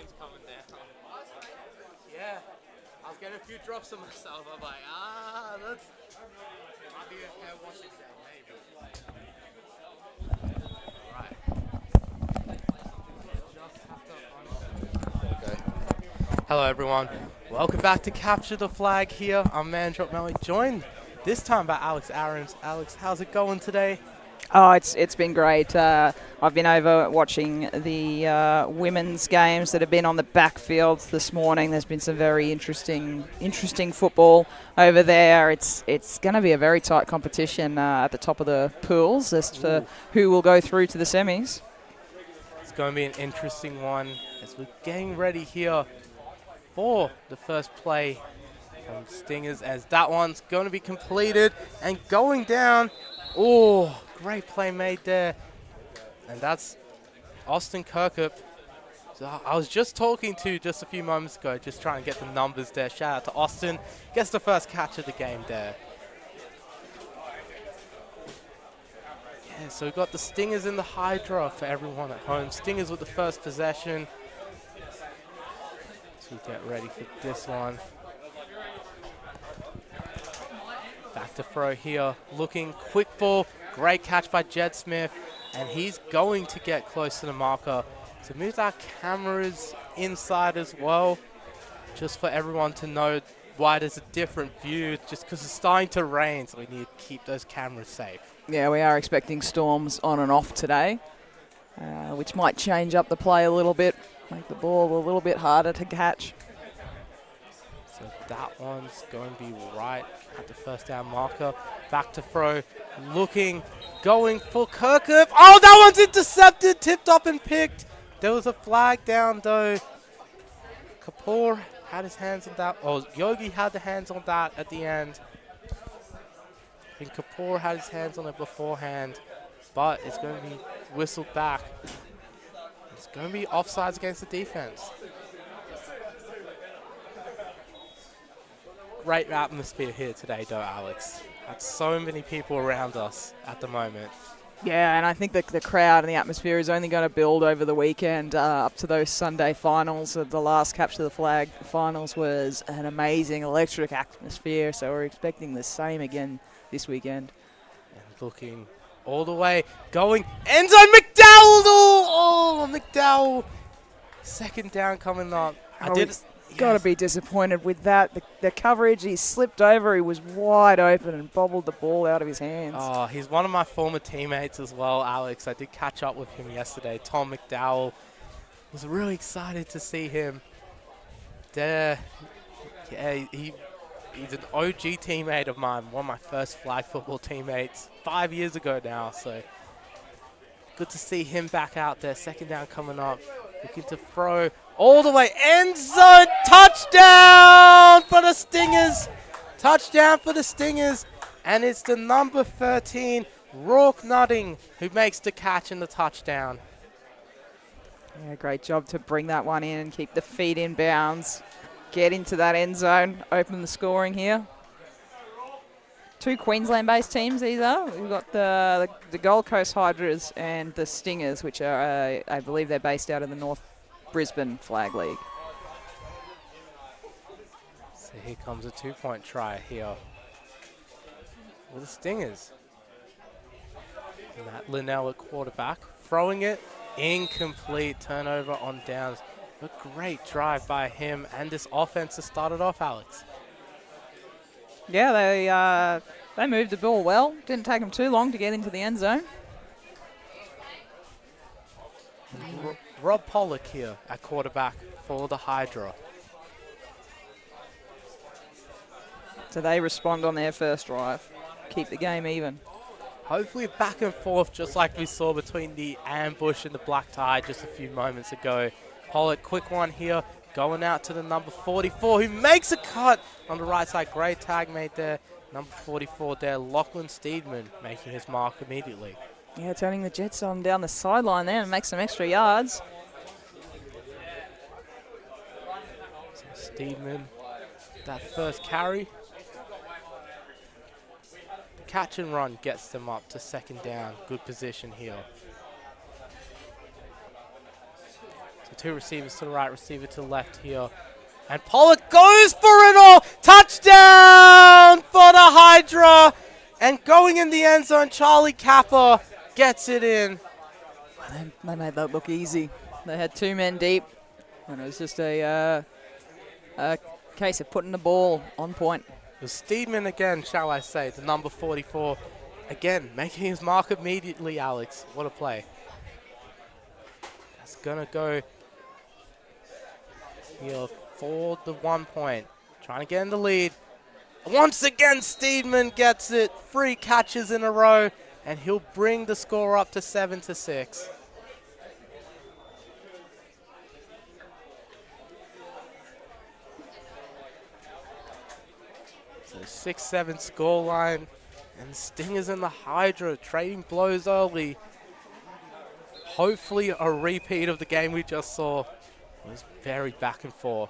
plane's coming down. Yeah, I was getting a few drops on myself. I'm like, that's might be a hair washing day, maybe. Right. Okay. Hello, everyone. Welcome back to Capture the Flag here. I'm Mandrop Melly, joined this time by Alex Aarons. Alex, how's it going today? Oh, it's been great. I've been over watching the women's games that have been on the backfields this morning. There's been some very interesting football over there. It's going to be a very tight competition at the top of the pools as to who will go through to the semis. It's going to be an interesting one as we're getting ready here for the first play from Stingers, as that one's going to be completed and going down. Oh, great play made there. And that's Austin Kirkup. So I was just talking to just a few moments ago, just trying to get the numbers there. Shout out to Austin. Gets the first catch of the game there. Yeah, so we've got the Stingers in the Hydra for everyone at home. Stingers with the first possession. So we get ready for this one. Back to throw here, looking quick ball, great catch by Jed Smith, and he's going to get close to the marker. So move our cameras inside as well, just for everyone to know why there's a different view, just because it's starting to rain, so we need to keep those cameras safe. Yeah, we are expecting storms on and off today, which might change up the play a little bit, make the ball a little bit harder to catch. So that one's going to be right at the first down marker. Back to throw, looking, going for Kirkup. Oh, that one's intercepted, tipped up and picked. There was a flag down though. Kapoor had his hands on that. Oh, Yogi had the hands on that at the end. I think Kapoor had his hands on it beforehand, but it's going to be whistled back. It's going to be offsides against the defense. Great atmosphere here today, though, Alex. That's so many people around us at the moment. Yeah, and I think the crowd and the atmosphere is only going to build over the weekend up to those Sunday finals. The last Capture the Flag finals was an amazing, electric atmosphere, so we're expecting the same again this weekend. And looking all the way, going, end zone, McDowell! Oh, McDowell. Second down coming up. Got to be disappointed with that. The coverage, he slipped over. He was wide open and bobbled the ball out of his hands. Oh, he's one of my former teammates as well, Alex. I did catch up with him yesterday. Tom McDowell. Was really excited to see him there. Yeah, he's an OG teammate of mine. One of my first flag football teammates 5 years ago now. So good to see him back out there. Second down coming up. Looking to throw all the way. End zone. Touchdown for the Stingers. Touchdown for the Stingers. And it's the number 13, Rourke Nutting, who makes the catch and the touchdown. Yeah, great job to bring that one in and keep the feet in bounds. Get into that end zone. Open the scoring here. Two Queensland-based teams these are. We've got the Gold Coast Hydras and the Stingers, which are, I believe they're based out of the North Brisbane Flag League. So here comes a two-point try here for the Stingers. Matt Linnell at quarterback, throwing it, incomplete, turnover on downs. A great drive by him and this offense to start it off, Alex. Yeah, they moved the ball well. Didn't take them too long to get into the end zone. Rob Pollock here at quarterback for the Hydra. So they respond on their first drive. Keep the game even. Hopefully back and forth, just like we saw between the ambush and the black tie just a few moments ago. Pollock, quick one here. Going out to the number 44, who makes a cut on the right side. Great tag made there. Number 44 there, Lachlan Steedman, making his mark immediately. Yeah, turning the Jets on down the sideline there and make some extra yards. So Steedman, that first carry. The catch and run gets them up to second down. Good position here. So So 2 receivers to the right, receiver to the left here. And Pollock goes for it all. Touchdown for the Hydra. And going in the end zone, Charlie Kappa gets it in. They made that look easy. They had 2 men deep, and it was just a case of putting the ball on point. It was Steedman again, shall I say, the number 44. Again, making his mark immediately, Alex. What a play. That's going to go here for the 1 point. Trying to get in the lead. Once again, Steedman gets it. 3 catches in a row, and he'll bring the score up to 7-6. So 6-7 scoreline, and the Stingers and the Hydra trading blows early. Hopefully a repeat of the game we just saw. It was very back and forth.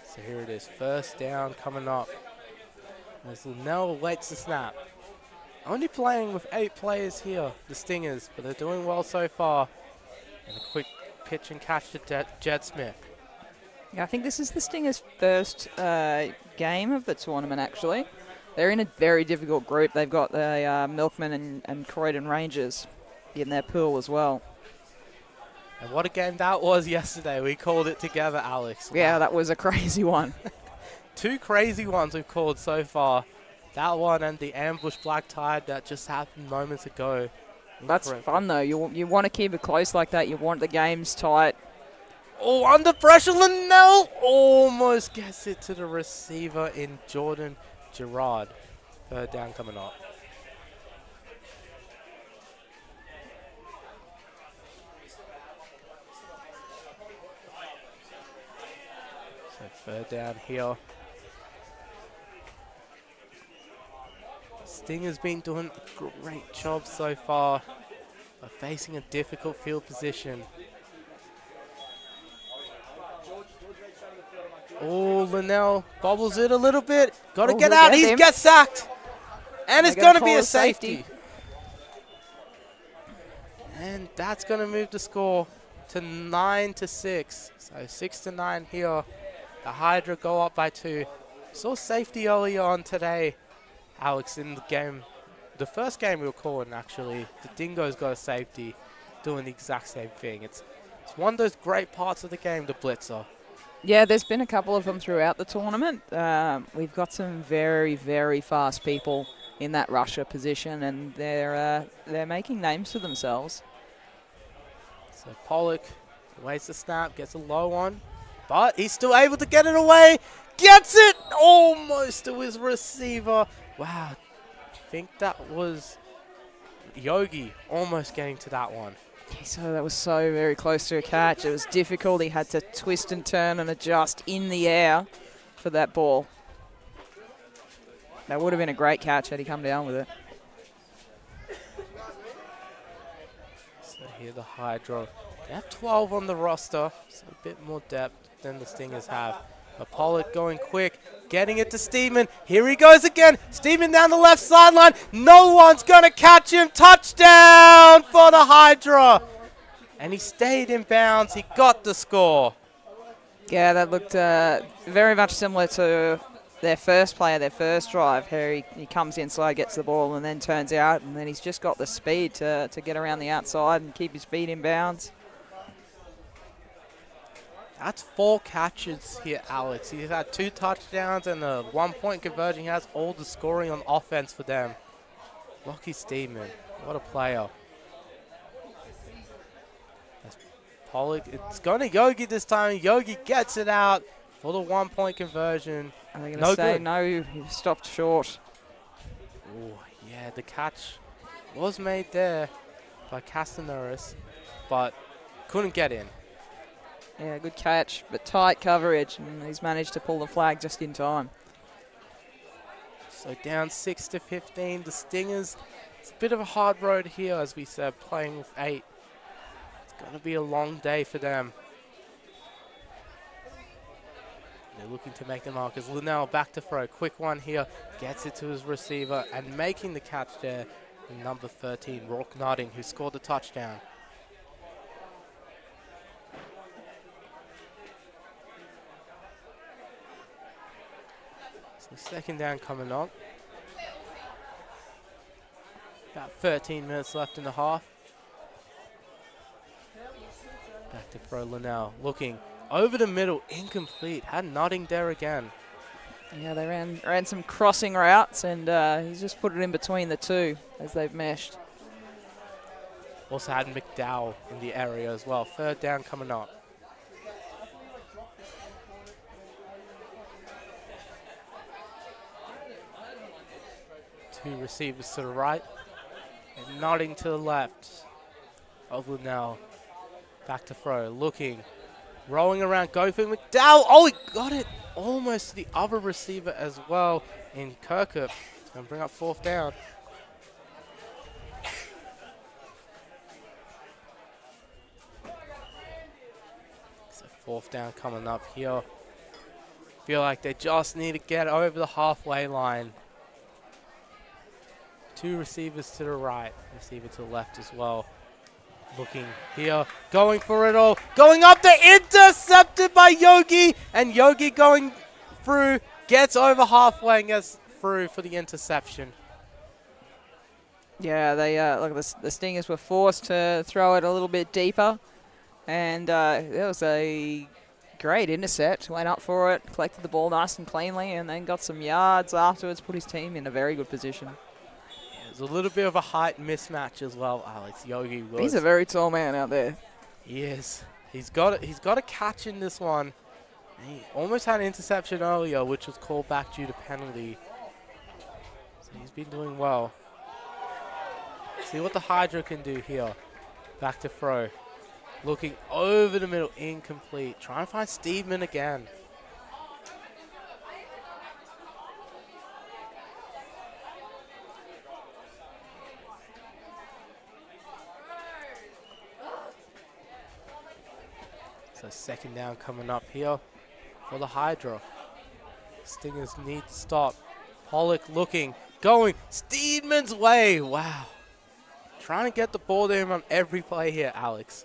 So here it is, first down coming up. As Linnell waits the snap. Only playing with 8 players here, the Stingers, but they're doing well so far. And a quick pitch and catch to Jed Smith. Yeah, I think this is the Stingers' first game of the tournament, actually. They're in a very difficult group. They've got the Milkmen and Croydon Rangers in their pool as well. And what a game that was yesterday. We called it together, Alex. Yeah, that was a crazy one. 2 crazy ones we've called so far. That one and the ambush black tide that just happened moments ago. That's fun, though. You want to keep it close like that. You want the games tight. Oh, under pressure, Linnell almost gets it to the receiver in Jordan Gerard. Third down coming up. So third down here. Stinger's been doing a great job so far of facing a difficult field position. Oh, Linnell bobbles it a little bit. Got to get out. He gets sacked. And it's going to be a safety. And that's going to move the score to 9-6. So 6-9 here. The Hydra go up by 2. Saw safety earlier on today, Alex, in the game. The first game we were calling, actually, the Dingoes got a safety doing the exact same thing. It's one of those great parts of the game, the blitzer. Yeah, there's been a couple of them throughout the tournament. We've got some very, very fast people in that rusher position, and they're making names for themselves. So Pollock waits the snap, gets a low one, but he's still able to get it away. Gets it almost to his receiver. Wow, I think that was Yogi almost getting to that one. So that was so very close to a catch. It was difficult. He had to twist and turn and adjust in the air for that ball. That would have been a great catch had he come down with it. So here the Hydra. They have 12 on the roster, so a bit more depth than the Stingers have. But Pollock going quick, getting it to Steedman. Here he goes again. Steedman down the left sideline. No one's going to catch him. Touchdown for the Hydra. And he stayed in bounds. He got the score. Yeah, that looked very much similar to their first play, their first drive. Here he comes inside, gets the ball, and then turns out, and then he's just got the speed to get around the outside and keep his feet in bounds. That's 4 catches here, Alex. He's had 2 touchdowns and a 1-point conversion. He has all the scoring on offense for them. Lockie Steedman, what a player. That's Pollock. It's going to Yogi this time. Yogi gets it out for the 1-point conversion. Are they going to say no? He stopped short. Oh, yeah, the catch was made there by Castaneris, but couldn't get in. Yeah, good catch, but tight coverage, and he's managed to pull the flag just in time. So down 6-15, the Stingers. It's a bit of a hard road here, as we said, playing with 8. It's going to be a long day for them. They're looking to make the mark as Linnell back to throw. Quick one here. Gets it to his receiver and making the catch there. Number 13, Rourke Notting, who scored the touchdown. So second down coming up. About 13 minutes left in the half. Back to throw Linnell. Looking over the middle, incomplete. Had Notting there again. Yeah, they ran some crossing routes, and he's just put it in between the two as they've meshed. Also had McDowell in the area as well. Third down coming up. Two receivers to the right and Notting to the left of Linnell. Back to throw, looking, rolling around, go for McDowell. Oh, he got it almost to the other receiver as well in Kirkup. It's going to bring up fourth down. So fourth down coming up here. Feel like they just need to get over the halfway line. Two receivers to the right, receiver to the left as well. Looking here, going for it all, going up there, intercepted by Yogi, and Yogi going through, gets over halfway and gets through for the interception. Yeah, they look, the Stingers were forced to throw it a little bit deeper, and there was a great intercept. Went up for it, collected the ball nice and cleanly, and then got some yards afterwards, put his team in a very good position. There's a little bit of a height mismatch as well, Alex. Yogi was. He's a very tall man out there. He is. He's got a catch in this one. He almost had an interception earlier, which was called back due to penalty. So he's been doing well. See what the Hydra can do here. Back to throw. Looking over the middle, incomplete. Trying to find Steedman again. So second down coming up here for the Hydra. Stingers need to stop. Pollock looking, going Steedman's way. Wow. Trying to get the ball to him on every play here, Alex.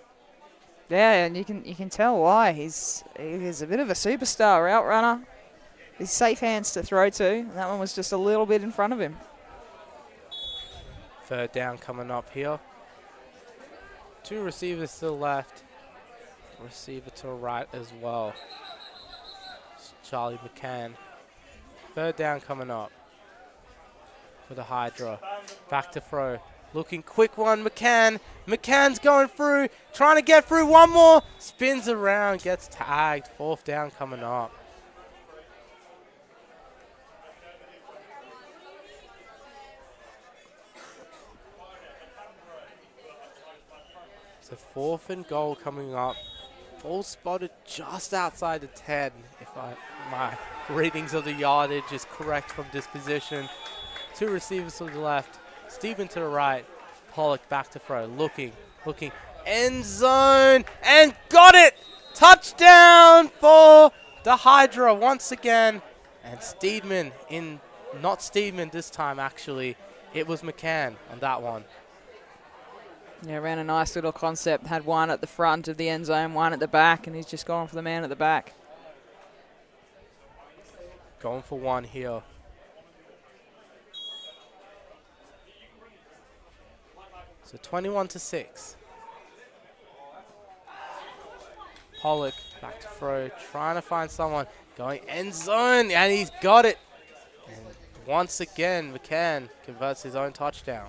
Yeah, and you can tell why. He's a bit of a superstar route runner. He's safe hands to throw to, and that one was just a little bit in front of him. Third down coming up here. Two receivers to the left. Receiver to the right as well. It's Charlie McCann. Third down coming up for the Hydra. Back to throw. Looking quick one, McCann. McCann's going through, trying to get through one more. Spins around, gets tagged. Fourth down coming up. So fourth and goal coming up. Ball spotted just outside the 10, if my readings of the yardage is correct from this position. Two receivers to the left, Stephen to the right, Pollock back to throw, looking, end zone, and got it! Touchdown for the Hydra once again. And Steedman not Steedman this time actually, it was McCann on that one. Yeah, ran a nice little concept. Had one at the front of the end zone, one at the back, and he's just going for the man at the back. Going for one here. So 21-6. Pollock back to throw, trying to find someone. Going end zone, and he's got it. And once again, McCann converts his own touchdown.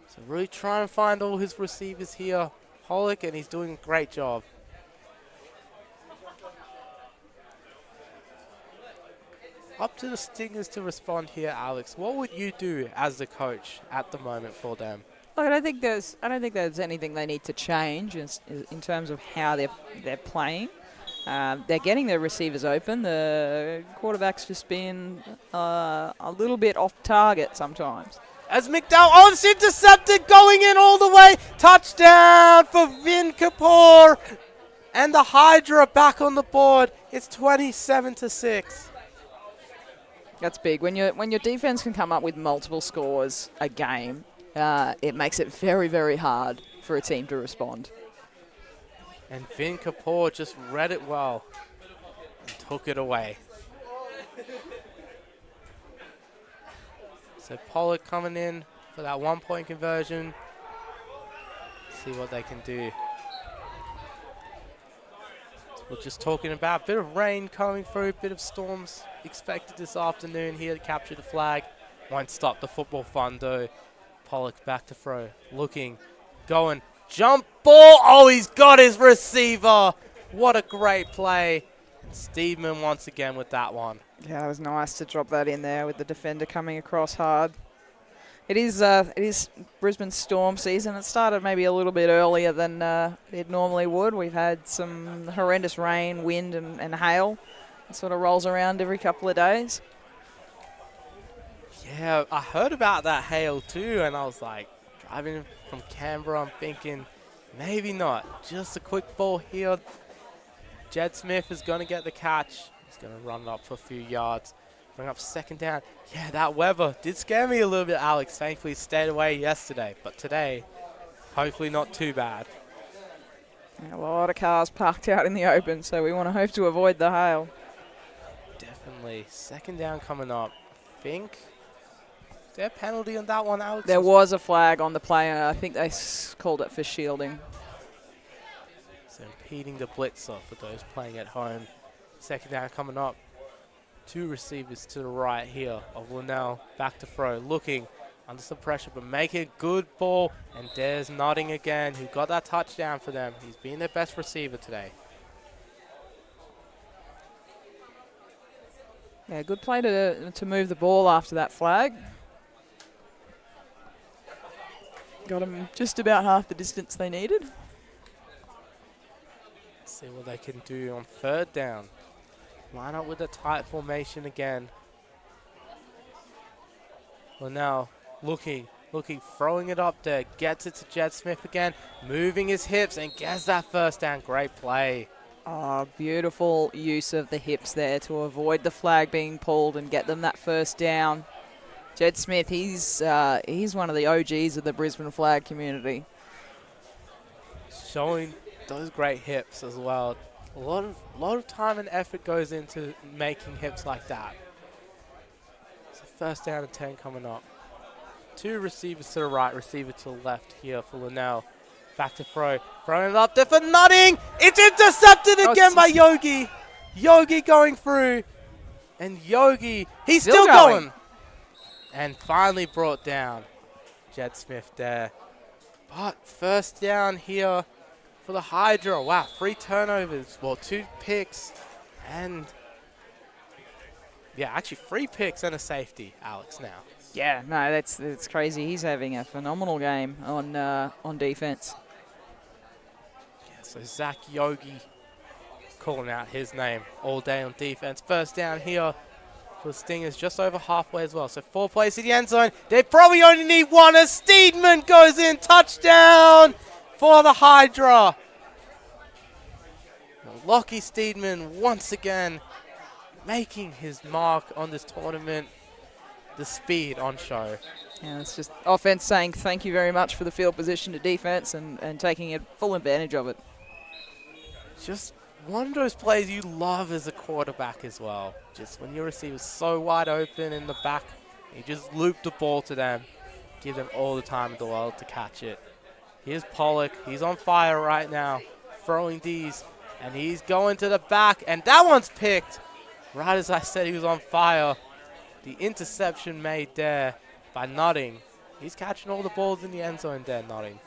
So really trying to find all his receivers here. Pollock, and he's doing a great job. Up to the Stingers to respond here, Alex. What would you do as the coach at the moment for them? Look, I don't think there's anything they need to change in terms of how they're playing. They're getting their receivers open. The quarterback's just been a little bit off target sometimes. As McDowell, oh, it's intercepted, going in all the way. Touchdown for Vin Kapoor. And the Hydra back on the board. It's 27-6. That's big. When your defense can come up with multiple scores a game, it makes it very, very hard for a team to respond. And Vin Kapoor just read it well and took it away. So Pollock coming in for that 1-point conversion. See what they can do. So we're just talking about a bit of rain coming through, a bit of storms expected this afternoon here to capture the flag. Won't stop the football fun though. Pollock back to throw, looking, going, jump ball. Oh, he's got his receiver. What a great play. And Steedman once again with that one. Yeah, it was nice to drop that in there with the defender coming across hard. It is Brisbane Storm season. It started maybe a little bit earlier than it normally would. We've had some horrendous rain, wind and hail. It sort of rolls around every couple of days. Yeah, I heard about that hail too, and I was like, driving from Canberra, I'm thinking, maybe not. Just a quick ball here. Jed Smith is going to get the catch. He's going to run it up for a few yards. Bring up second down. Yeah, that weather did scare me a little bit, Alex. Thankfully, stayed away yesterday. But today, hopefully not too bad. Yeah, a lot of cars parked out in the open, so we want to hope to avoid the hail. Definitely. Second down coming up. I think. Is there a penalty on that one, Alex? There was a flag on the play. I think they called it for shielding. So impeding the blitzer for those playing at home. Second down coming up. Two receivers to the right here of Linnell. Back to throw. Looking under some pressure, but making a good ball. And there's Notting again, who got that touchdown for them. He's been their best receiver today. Yeah, good play to move the ball after that flag. Got them just about half the distance they needed. See what they can do on third down. Line up with a tight formation again. Well, now looking, throwing it up there. Gets it to Jed Smith again. Moving his hips and gets that first down. Great play. Oh, beautiful use of the hips there to avoid the flag being pulled and get them that first down. Jed Smith, he's one of the OGs of the Brisbane flag community. Showing those great hips as well. A lot of time and effort goes into making hips like that. So first down and 10 coming up. Two receivers to the right, receiver to the left here for Linnell. Back to throw. Throwing it up there for Notting. It's intercepted again by Yogi. Yogi going through. And Yogi, he's still going. And finally brought down. Jed Smith there. But first down here for the Hydra. Wow, 3 turnovers. Well, 2 picks. And, yeah, actually 3 picks and a safety, Alex, now. Yeah, no, that's crazy. He's having a phenomenal game on defense. Yeah, so Zach Yogi calling out his name all day on defense. First down here for the Stingers, just over halfway as well. So 4 plays to the end zone. They probably only need one as Steedman goes in. Touchdown for the Hydra. Lockie Steedman once again making his mark on this tournament. The speed on show. Yeah, it's just offense saying thank you very much for the field position to defense and taking full advantage of it. Just one of those plays you love as a quarterback as well. Just when your receiver's so wide open in the back, you just loop the ball to them. Give them all the time in the world to catch it. Here's Pollock. He's on fire right now. Throwing these. And he's going to the back. And that one's picked. Right as I said he was on fire. The interception made there by Notting. He's catching all the balls in the end zone there, Notting.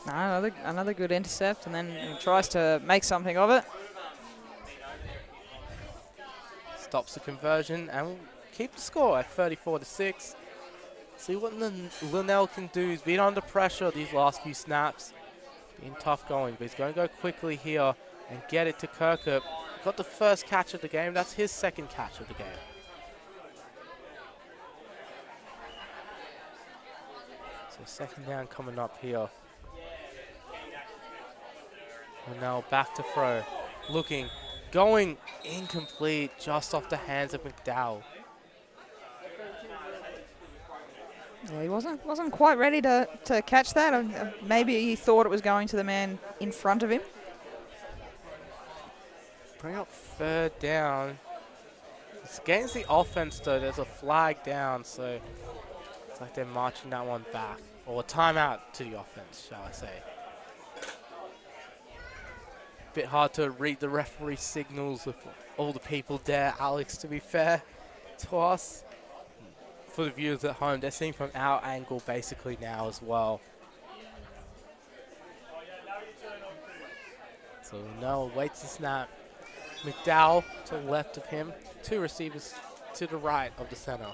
No, another good intercept, and then he tries to make something of it. Stops the conversion and will keep the score at 34-6. See what Linnell can do. He's been under pressure these last few snaps. Been tough going, but he's going to go quickly here and get it to Kirkup. Got the first catch of the game. That's his second catch of the game. So second down coming up here. And now back to throw. Looking, going incomplete just off the hands of McDowell. Yeah, he wasn't quite ready to catch that. Maybe he thought it was going to the man in front of him. Bring up third down. It's against the offense though. There's a flag down, so it's like they're marching that one back. Or a timeout to the offense, shall I say. Bit hard to read the referee signals with all the people there, Alex, to be fair to us. For the viewers at home, they're seeing from our angle basically now as well. So Noah waits to snap. McDowell to the left of him. Two receivers to the right of the center.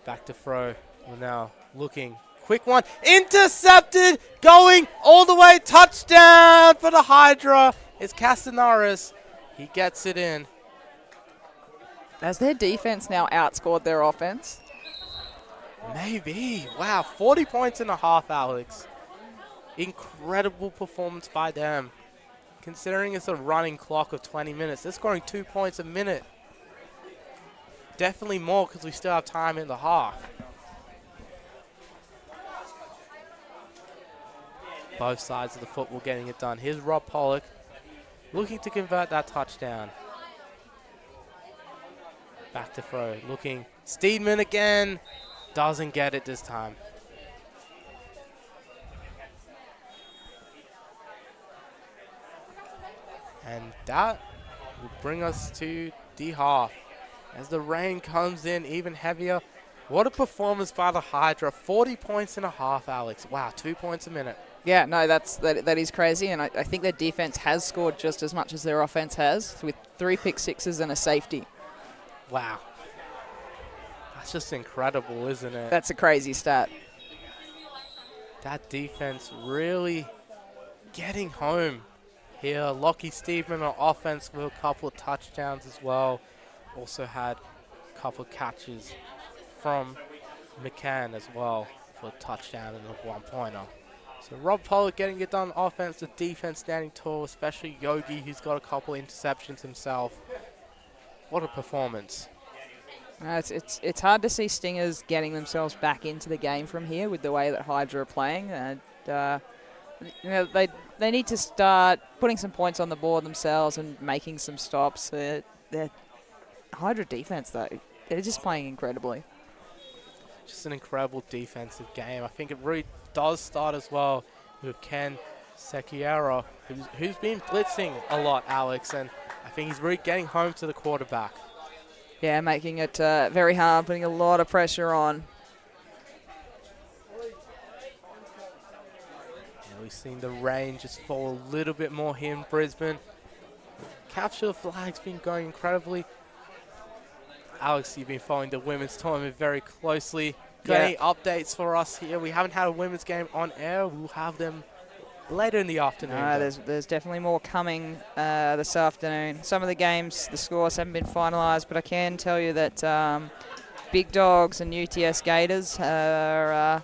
Back to throw. Well, now looking. Quick one. Intercepted. Going all the way. Touchdown for the Hydra. It's Castanares. He gets it in. Has their defense now outscored their offense? Maybe. Wow. 40 points and a half, Alex. Incredible performance by them. Considering it's a running clock of 20 minutes, they're scoring 2 points a minute. Definitely more because we still have time in the half. Both sides of the football getting it done. Here's Rob Pollock looking to convert that touchdown. Back to throw. Looking. Steedman again. Doesn't get it this time. And that will bring us to the half. As the rain comes in even heavier. What a performance by the Hydra. 40 points and a half, Alex. Wow, 2 points a minute. Yeah, no, that is crazy, and I think their defense has scored just as much as their offense has, with 3 pick-sixes and a safety. Wow. That's just incredible, isn't it? That's a crazy stat. That defense really getting home here. Lockie Steedman on offense with a couple of touchdowns as well. Also had a couple of catches from McCann as well for a touchdown and a one-pointer. So Rob Pollock getting it done offense, the defense standing tall, especially Yogi, who's got a couple of interceptions himself. What a performance. It's hard to see Stingers getting themselves back into the game from here with the way that Hydra are playing. And they need to start putting some points on the board themselves and making some stops. Their Hydra defense, though, they're just playing incredibly. Just an incredible defensive game. I think it really does start as well with Ken Sekiera, who's been blitzing a lot, Alex, and I think he's really getting home to the quarterback. Yeah, making it very hard, putting a lot of pressure on. Yeah, we've seen the rain just fall a little bit more here in Brisbane. Capture the flag's been going incredibly. Alex, you've been following the women's tournament very closely. Got any updates for us here? We haven't had a women's game on air. We'll have them later in the afternoon. There's definitely more coming this afternoon. Some of the games, the scores haven't been finalised, but I can tell you that Big Dogs and UTS Gators are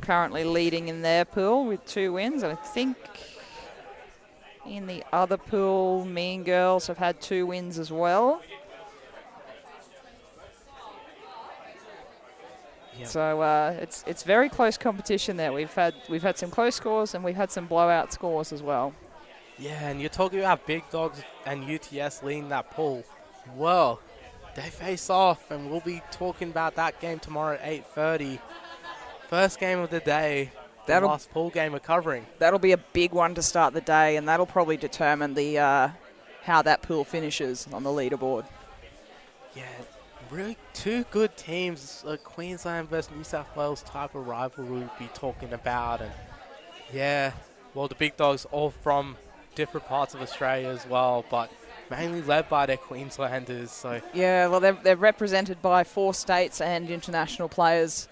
currently leading in their pool with 2 wins. And I think in the other pool, Mean Girls have had 2 wins as well. Yep. So it's very close competition there. We've had some close scores and we've had some blowout scores as well. Yeah, and you're talking about Big Dogs and UTS leading that pool. Well, they face off, and we'll be talking about that game tomorrow at 8:30. First game of the day. The last pool game we're covering. That'll be a big one to start the day, and that'll probably determine the how that pool finishes on the leaderboard. Yeah. Really 2 good teams, Queensland versus New South Wales type of rivalry we'll be talking about. And yeah, well, the Big Dogs all from different parts of Australia as well, but mainly led by their Queenslanders. So yeah, well, they're represented by 4 states and international players.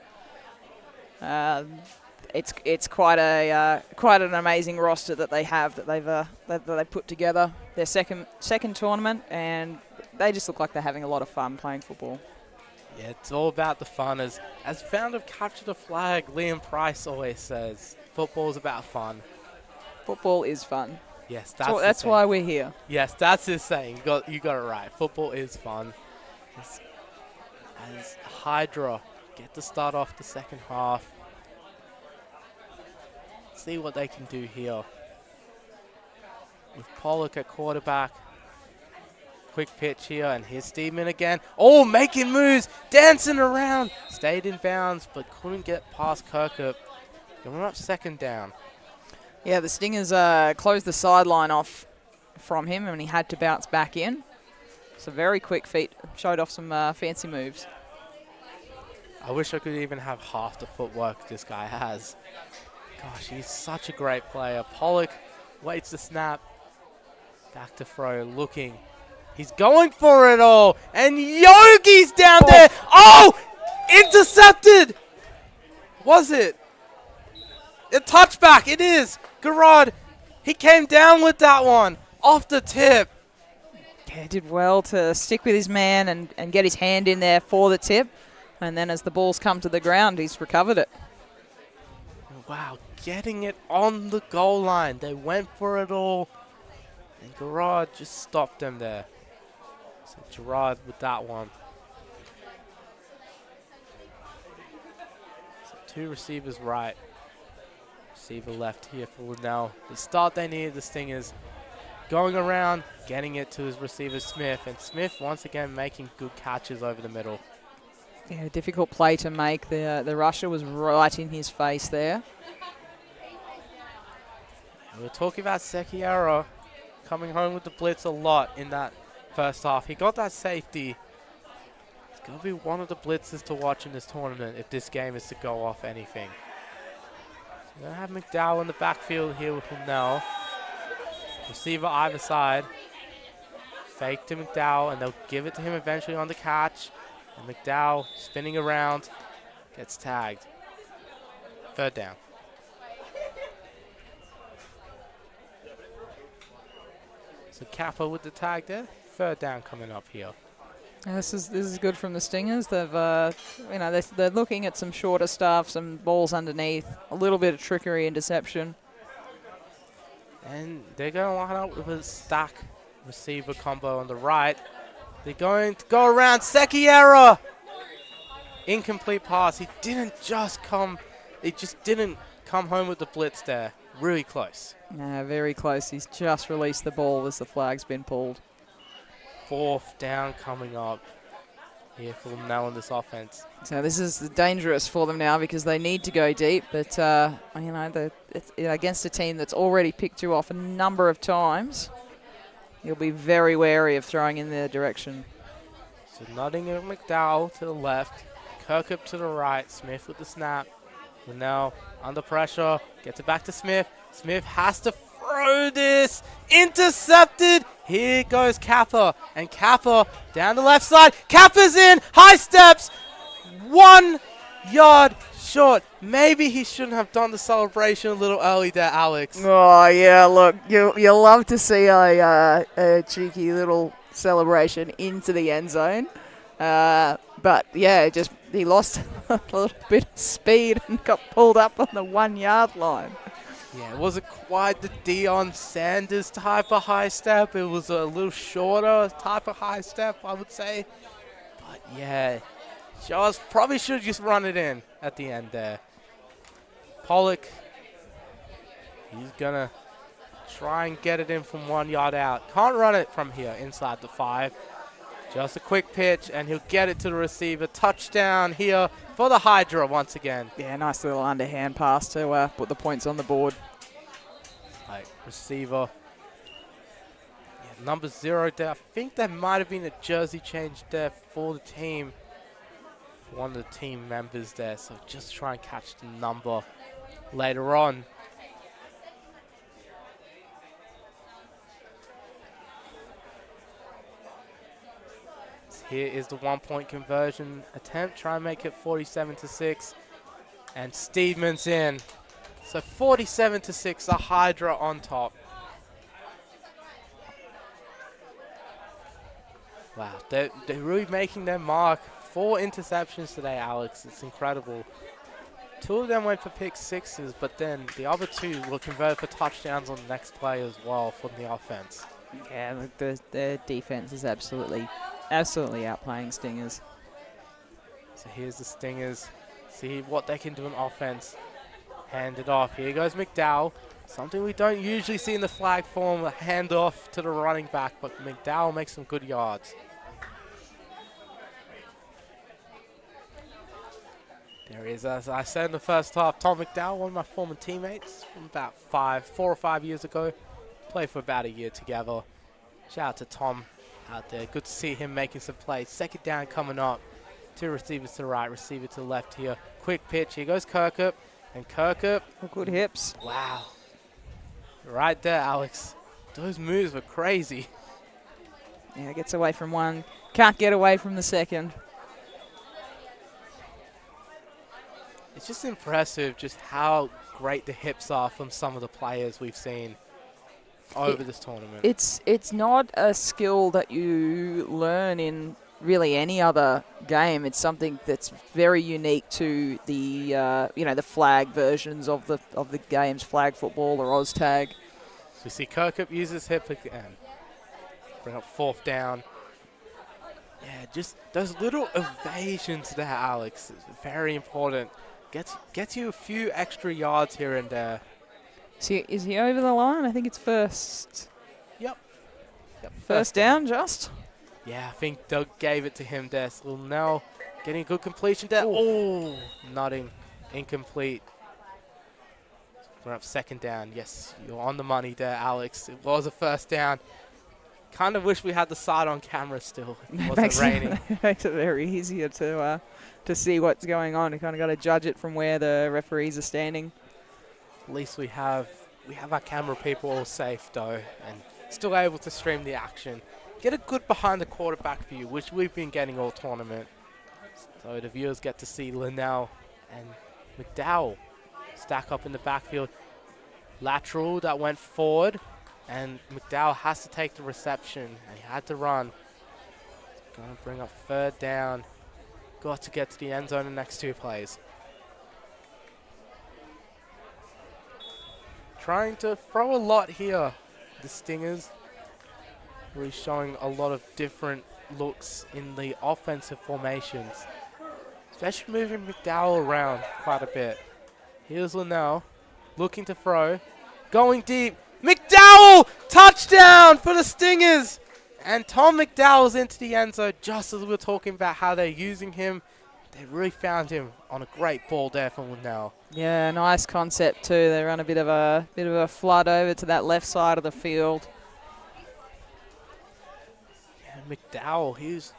It's quite an amazing roster that they have that they've put together. Their second tournament, and they just look like they're having a lot of fun playing football. Yeah, it's all about the fun. As founder of Capture the Flag, Liam Price always says, football's about fun. Football is fun. Yes, So that's that's why we're here. Yes, that's his saying. You got it right. Football is fun. As Hydra get to start off the second half. See what they can do here. With Pollock at quarterback. Quick pitch here, and here's Steedman again. Oh, making moves, dancing around. Stayed in bounds, but couldn't get past Kirkup. Going up second down. Yeah, the Stingers closed the sideline off from him, and he had to bounce back in. So very quick feet, showed off some fancy moves. I wish I could even have half the footwork this guy has. Gosh, he's such a great player. Pollock waits the snap. Back to throw, looking. He's going for it all. And Yogi's down there. Oh! Intercepted! Was it? A touchback. It is. Garrod, he came down with that one. Off the tip. Yeah, did well to stick with his man and get his hand in there for the tip. And then as the ball's come to the ground, he's recovered it. Wow, getting it on the goal line. They went for it all. And Garrod just stopped them there. So Gerard with that one. So two receivers right. Receiver left here for Linnell. The start they needed, the Stingers going around, getting it to his receiver Smith. And Smith once again making good catches over the middle. Yeah, difficult play to make. The rusher was right in his face there. We were talking about Sekiera coming home with the blitz a lot in that first half. He got that safety. It's going to be one of the blitzes to watch in this tournament if this game is to go off anything. So we're going to have McDowell in the backfield here with Linnell. Receiver either side. Fake to McDowell, and they'll give it to him eventually on the catch. And McDowell spinning around, gets tagged. Third down. So Kappa with the tag there. Third down coming up here. This is good from the Stingers. They've they're looking at some shorter stuff, some balls underneath, a little bit of trickery and deception. And they're going to line up with a stack receiver combo on the right. They're going to go around Sekiera. Incomplete pass. He just didn't come home with the blitz there. Really close. Yeah, very close. He's just released the ball as the flag's been pulled. Fourth down coming up here for them now in this offense. So this is dangerous for them now because they need to go deep, but it's against a team that's already picked you off a number of times. You'll be very wary of throwing in their direction. So Nottingham McDowell to the left, Kirkup to the right, Smith with the snap. Now under pressure, gets it back to Smith. Smith has to throw this. Intercepted. Here goes Kappa. And Kappa down the left side. Kappa's in. High steps. 1 yard short. Maybe he shouldn't have done the celebration a little early there, Alex. Oh, yeah, look, you love to see a cheeky little celebration into the end zone. But, yeah, he lost a little bit of speed and got pulled up on the 1 yard line. Yeah, it wasn't quite the Deion Sanders type of high step. It was a little shorter type of high step, I would say. But, yeah, probably should have just run it in at the end there. Pollock, he's going to try and get it in from 1 yard out. Can't run it from here inside the 5. Just a quick pitch, and he'll get it to the receiver. Touchdown here for the Hydra once again. Yeah, nice little underhand pass to put the points on the board. Right, receiver. Yeah, number 0 there. I think there might have been a jersey change there for the team. One of the team members there, so just try and catch the number later on. Here is the 1-point conversion attempt. Try and make it 47-6. And Steedman's in. So 47-6, the Hydra on top. Wow, they're really making their mark. 4 interceptions today, Alex. It's incredible. 2 of them went for pick sixes, but then the other 2 were converted for touchdowns on the next play as well from the offense. Yeah, look, the defense is absolutely outplaying Stingers. So here's the Stingers. See what they can do in offense. Hand it off. Here goes McDowell. Something we don't usually see in the flag form, a handoff to the running back, but McDowell makes some good yards. There he is, as I said in the first half, Tom McDowell, one of my former teammates from about 4 or 5 years ago. Played for about a year together. Shout out to Tom out there. Good to see him making some plays. Second down coming up. 2 receivers to the right, receiver to the left here. Quick pitch. Here goes Kirkup. And Kirkup. Good hips. Wow. Right there, Alex. Those moves were crazy. Yeah, gets away from one. Can't get away from the second. It's just impressive just how great the hips are from some of the players we've seen over this tournament. It's not a skill that you learn in really any other game. It's something that's very unique to the the flag versions of the games, flag football or OzTag. So we see Kirkup use his hip again. Bring up 4th down. Yeah, just those little evasions there, Alex. It's very important. Gets you a few extra yards here and there. Is he over the line? I think it's first. Yep. First down, just. Yeah, I think Doug gave it to him there. So now getting a good completion there. Oh, nothing. Incomplete. We're up 2nd down. Yes, you're on the money there, Alex. It was a first down. Kind of wish we had the side on camera still. It wasn't raining. It makes it very easier to see what's going on. You kind of got to judge it from where the referees are standing. At least we have our camera people all safe though, and still able to stream the action. Get a good behind the quarterback view, which we've been getting all tournament. So the viewers get to see Linnell and McDowell stack up in the backfield. Lateral that went forward, and McDowell has to take the reception, and he had to run. Going to bring up 3rd down. Got to get to the end zone in the next 2 plays. Trying to throw a lot here, the Stingers. Really showing a lot of different looks in the offensive formations. Especially moving McDowell around quite a bit. Here's Linnell, looking to throw. Going deep. McDowell! Touchdown for the Stingers! And Tom McDowell's into the end zone just as we were talking about how they're using him. They really found him on a great ball there from Linnell. Yeah, nice concept too. They run a bit of a flood over to that left side of the field. And McDowell, he's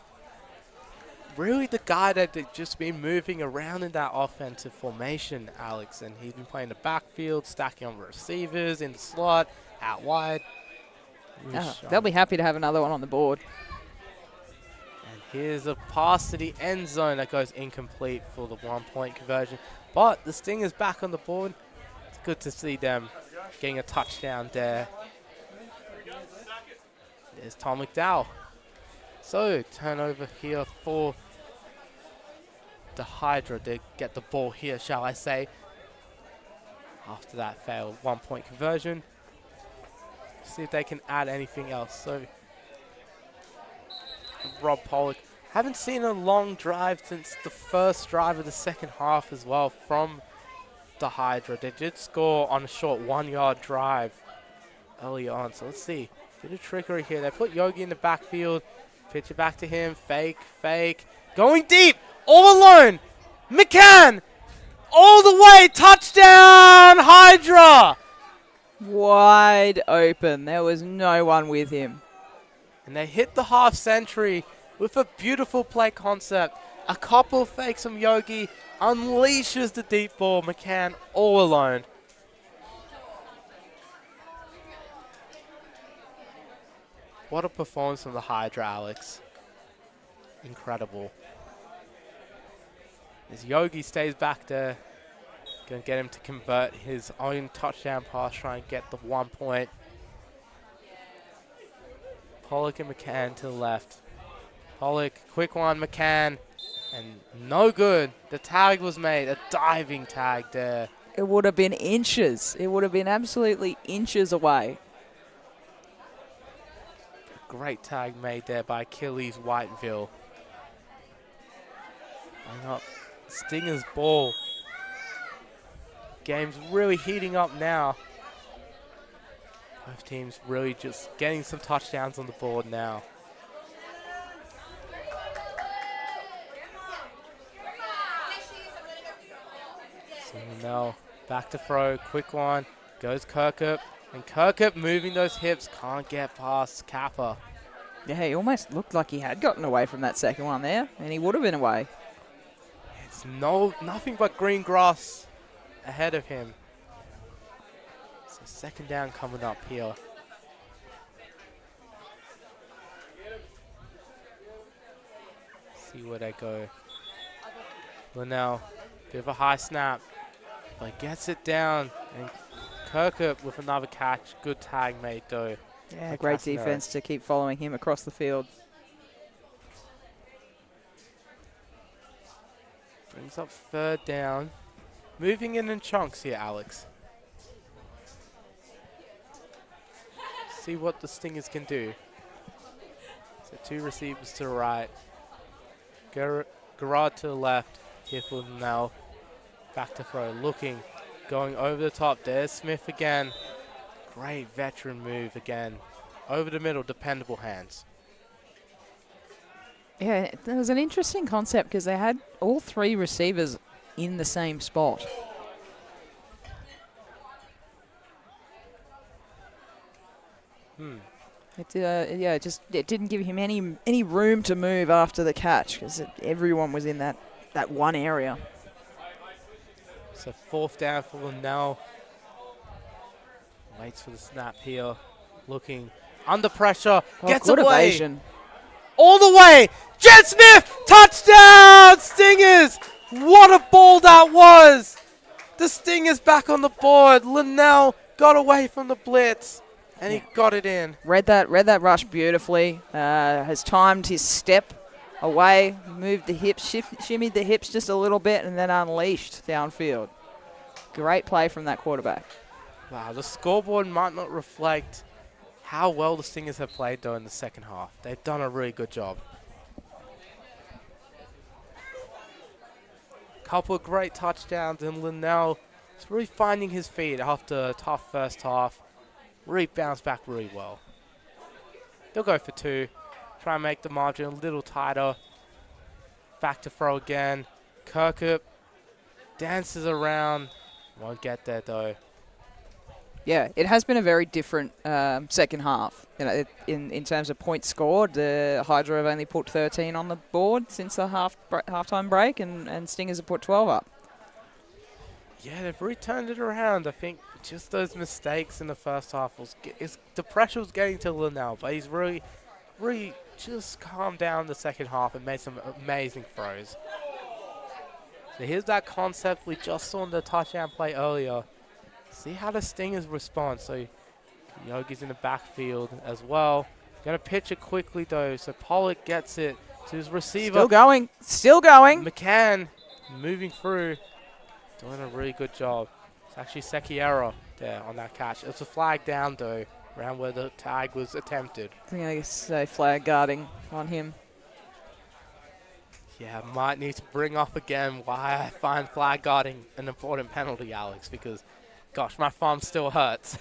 really the guy that they've just been moving around in that offensive formation, Alex. And he's been playing the backfield, stacking on receivers, in the slot, out wide. They'll be happy to have another one on the board. And here's a pass to the end zone that goes incomplete for the 1-point conversion. But the Stingers back on the board. It's good to see them getting a touchdown there. There's Tom McDowell. So turnover here for the Hydra. They get the ball here, shall I say. After that failed 1-point conversion. See if they can add anything else. So Rob Pollock. Haven't seen a long drive since the first drive of the second half as well from the Hydra. They did score on a short 1-yard drive early on. So let's see. Bit of trickery here. They put Yogi in the backfield. Pitch it back to him. Fake, fake. Going deep. All alone. McCann. All the way. Touchdown, Hydra. Wide open. There was no one with him. And they hit the half century with a beautiful play concept. A couple fakes from Yogi. Unleashes the deep ball. McCann all alone. What a performance from the Hydra, Alex. Incredible. As Yogi stays back there, going to get him to convert his own touchdown pass, try and get the 1 point. Pollock and McCann to the left. Pollock, quick one, McCann. And no good. The tag was made. A diving tag there. It would have been inches. It would have been absolutely inches away. Great tag made there by Achilles Whiteville. Hang up. Stinger's ball. Game's really heating up now. Both teams really just getting some touchdowns on the board now. So now back to throw, quick one, goes Kirkup. And Kirkup moving those hips, can't get past Kappa. Yeah, he almost looked like he had gotten away from that second one there, and he would have been away. It's nothing but green grass ahead of him. So second down coming up here. See where they go. Linnell, bit of a high snap, but gets it down. And Kirkup with another catch. Good tag made though. Yeah, great defense to keep following him across the field. Brings up third down. Moving in chunks here, Alex. See what the Stingers can do. So two receivers to the right. Garrard to the left. Here for now. Back to throw. Looking. Going over the top. There's Smith again. Great veteran move again. Over the middle. Dependable hands. Yeah, it was an interesting concept because they had all three receivers in the same spot. It didn't give him any room to move after the catch because everyone was in that one area. So fourth down for Linnell. Waits for the snap here. Looking under pressure. Gets good away. Evasion. All the way. Jet Smith. Touchdown. Stingers. What a ball that was. The Stingers back on the board. Linnell got away from the blitz. And he got it in. Read that rush beautifully. Has timed his step away, moved the hips, shimmied the hips just a little bit, and then unleashed downfield. Great play from that quarterback. Wow, the scoreboard might not reflect how well the Stingers have played, though, in the second half. They've done a really good job. Couple of great touchdowns, and Linnell is really finding his feet after a tough first half. Really bounced back really well. They'll go for two. Try and make the margin a little tighter. Back to throw again. Kirkup dances around. Won't get there though. Yeah, it has been a very different second half. You know, in terms of points scored, the Hydra have only put 13 on the board since the halftime break, and Stingers have put 12 up. Yeah, they've really turned it around. I think just those mistakes in the first half the pressure was getting to Linnell, but he's really just calmed down the second half and made some amazing throws. So here's that concept we just saw in the touchdown play earlier. See how the Stingers respond. So Yogi's in the backfield as well. Gonna pitch it quickly though, so Pollock gets it to his receiver. Still going. McCann moving through. Doing a really good job. It's actually Sekiera there on that catch. It's a flag down though, around where the tag was attempted. I think I say flag guarding on him. Yeah, might need to bring up again why I find flag guarding an important penalty, Alex, because, gosh, my thumb still hurts.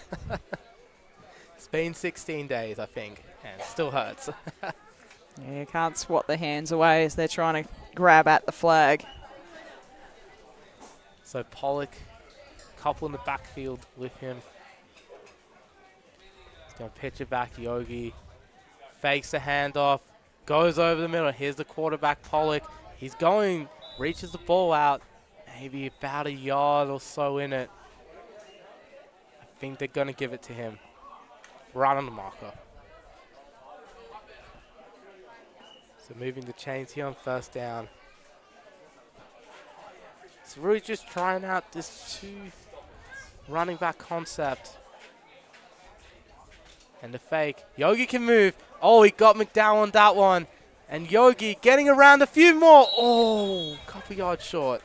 It's been 16 days, I think, and it still hurts. Yeah, you can't swat the hands away as they're trying to grab at the flag. So Pollock, couple in the backfield with him. He's going to pitch it back to Yogi. Fakes the handoff. Goes over the middle. Here's the quarterback, Pollock. He's going, reaches the ball out. Maybe about a yard or so in it. I think they're going to give it to him. Right on the marker. So moving the chains here on first down. It's really just trying out this two running back concept. And the fake. Yogi can move. Oh, he got McDowell on that one. And Yogi getting around a few more. Oh, couple yards short.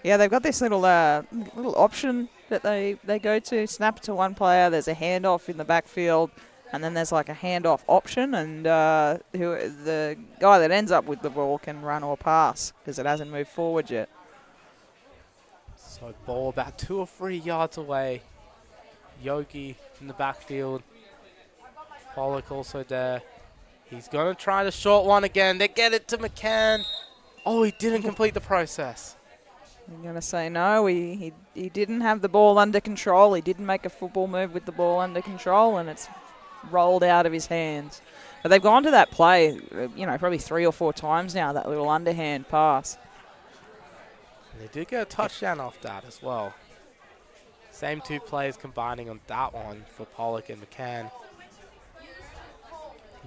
Yeah, they've got this little option that they go to. Snap to one player. There's a handoff in the backfield. And then there's like a handoff option. And the guy that ends up with the ball can run or pass because it hasn't moved forward yet. So ball about 2 or 3 yards away. Yogi in the backfield. Pollock also there. He's going to try the short one again. They get it to McCann. Oh, he didn't complete the process. I'm going to say no. He didn't have the ball under control. He didn't make a football move with the ball under control, and it's rolled out of his hands. But they've gone to that play, probably 3 or 4 times now, that little underhand pass. And they did get a touchdown off that as well. Same 2 players combining on that one for Pollock and McCann.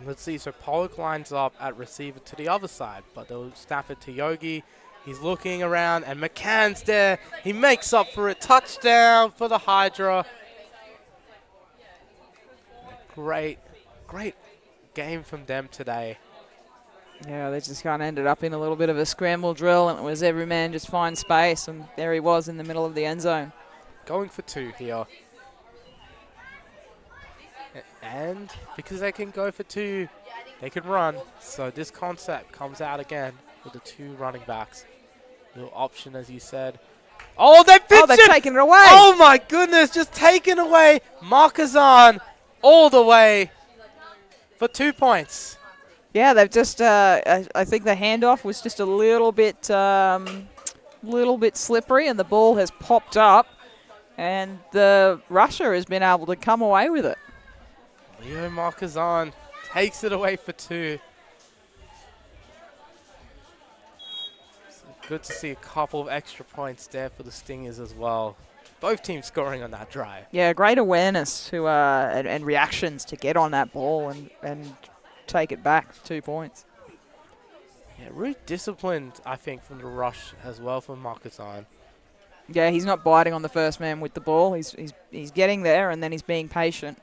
Let's see, so Pollock lines up at receiver to the other side, but they'll snap it to Yogi. He's looking around, and McCann's there. He makes up for it. Touchdown for the Hydra. Great game from them today. Yeah, they just kind of ended up in a little bit of a scramble drill, and it was every man just find space, and there he was in the middle of the end zone. Going for 2 here. And because they can go for 2, they can run. So this concept comes out again with the 2 running backs. Little option, as you said. Oh, they pitched it! They've taken it away! Oh, my goodness, just taken away. Marquezan all the way for 2 points. Yeah, they've just, I think the handoff was just a little bit slippery, and the ball has popped up, and the rusher has been able to come away with it. Leo Marquezan takes it away for 2. So good to see a couple of extra points there for the Stingers as well. Both teams scoring on that drive. Yeah, great awareness to and reactions to get on that ball and take it back 2 points. Yeah, really disciplined, I think, from the rush as well from Marquezan. Yeah, he's not biting on the first man with the ball. He's getting there, and then he's being patient.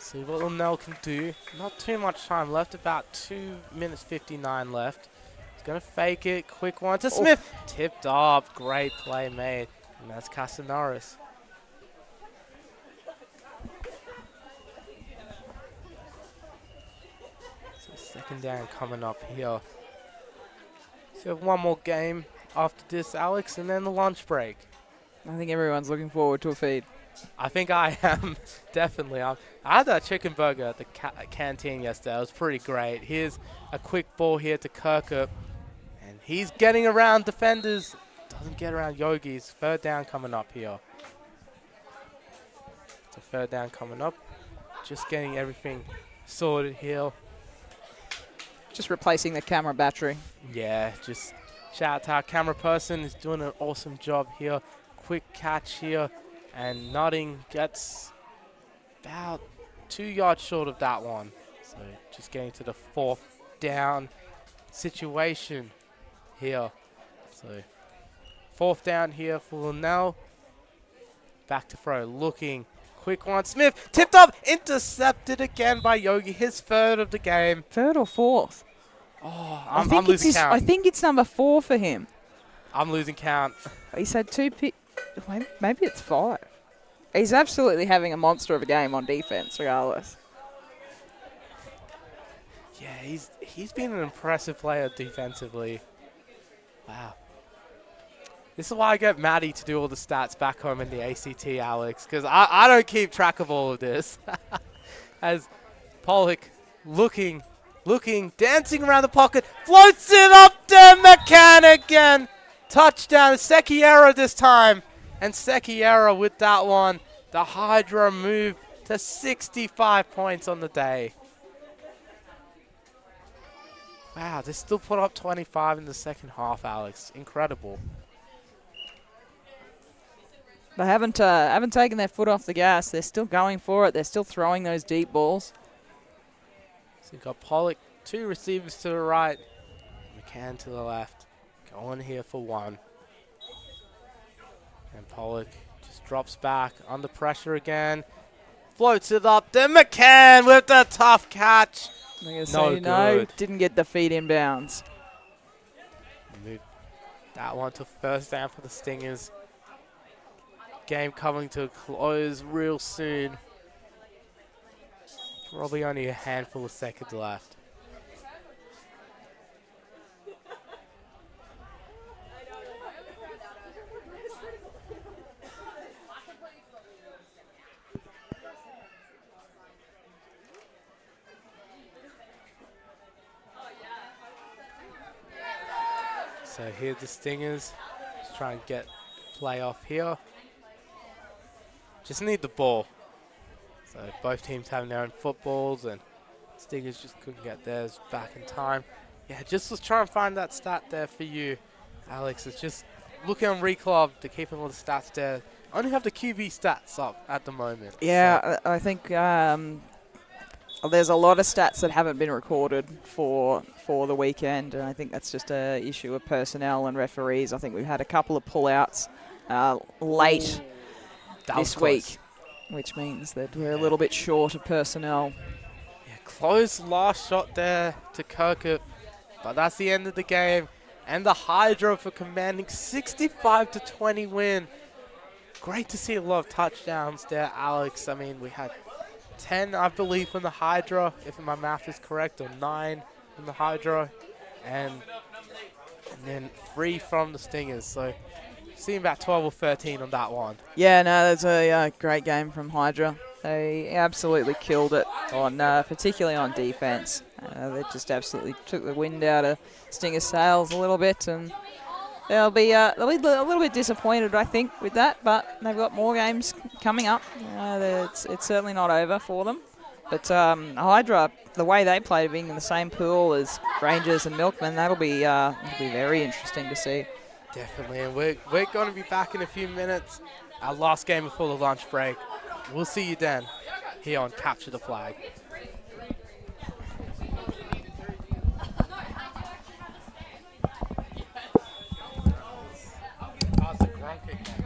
See what Linnell can do. Not too much time left, about 2 minutes 59 left. He's going to fake it. Quick one to Smith. Tipped up. Great play made. And that's Casanaris. So second down coming up here. So we have one more game after this, Alex, and then the lunch break. I think everyone's looking forward to a feed. I think I am, definitely. I had that chicken burger at the canteen yesterday. It was pretty great. Here's a quick ball here to Kirkup. And he's getting around defenders. Doesn't get around Yogi's. 3rd down coming up here. It's a 3rd down coming up. Just getting everything sorted here. Just replacing the camera battery. Yeah, just shout out to our camera person. He's doing an awesome job here. Quick catch here. And Nutting gets about 2 yards short of that one. So just getting to the 4th down situation here. So 4th down here for Linnell. Back to throw, looking. Quick one, Smith, tipped up, intercepted again by Yogi. His 3rd of the game. 3rd or 4th? Oh, I'm losing count. I think it's number 4 for him. I'm losing count. He's had 2 maybe it's 5. He's absolutely having a monster of a game on defense, regardless. Yeah, he's been an impressive player defensively. Wow. This is why I get Maddie to do all the stats back home in the ACT, Alex, because I don't keep track of all of this. As Pollock looking, dancing around the pocket, floats it up to McCann again. Touchdown, Sekiera this time. And Sekiera with that one. The Hydra move to 65 points on the day. Wow, they still put up 25 in the second half, Alex. Incredible. They haven't taken their foot off the gas. They're still going for it. They're still throwing those deep balls. So you've got Pollock, 2 receivers to the right, McCann to the left. Going here for 1. And Pollock just drops back under pressure again. Floats it up. Then McCann with the tough catch. I'm going to No say no. good. Didn't get the feet in bounds. Move that one to first down for the Stingers. Game coming to a close real soon. Probably only a handful of seconds left. So here's the Stingers. Let's try and get play off here. Just need the ball. So both teams having their own footballs, and Stingers just couldn't get theirs back in time. Yeah, just was trying to find that stat there for you, Alex. It's just looking on Reclub to keep all the stats there. Only have the QB stats up at the moment. Yeah, I think there's a lot of stats that haven't been recorded for the weekend, and I think that's just a issue of personnel and referees. I think we've had a couple of pullouts late this week, which means that we're a little bit short of personnel. Yeah, close last shot there to Kirkup, but that's the end of the game. And the Hydra for commanding 65-20 win. Great to see a lot of touchdowns there, Alex. I mean, we had 10, I believe, from the Hydra, if my math is correct, or 9 from the Hydra, and then 3 from the Stingers. So, seeing about 12 or 13 on that one. Yeah, no, that's a great game from Hydra. They absolutely killed it on, particularly on defense. They just absolutely took the wind out of Stingers' sails a little bit, and they'll be a little bit disappointed, I think, with that. But they've got more games coming up. It's certainly not over for them. But Hydra, the way they play, being in the same pool as Rangers and Milkmen, that'll be very interesting to see. Definitely, and we're going to be back in a few minutes. Our last game before the lunch break. We'll see you then here on Capture the Flag. How's the Gronk again?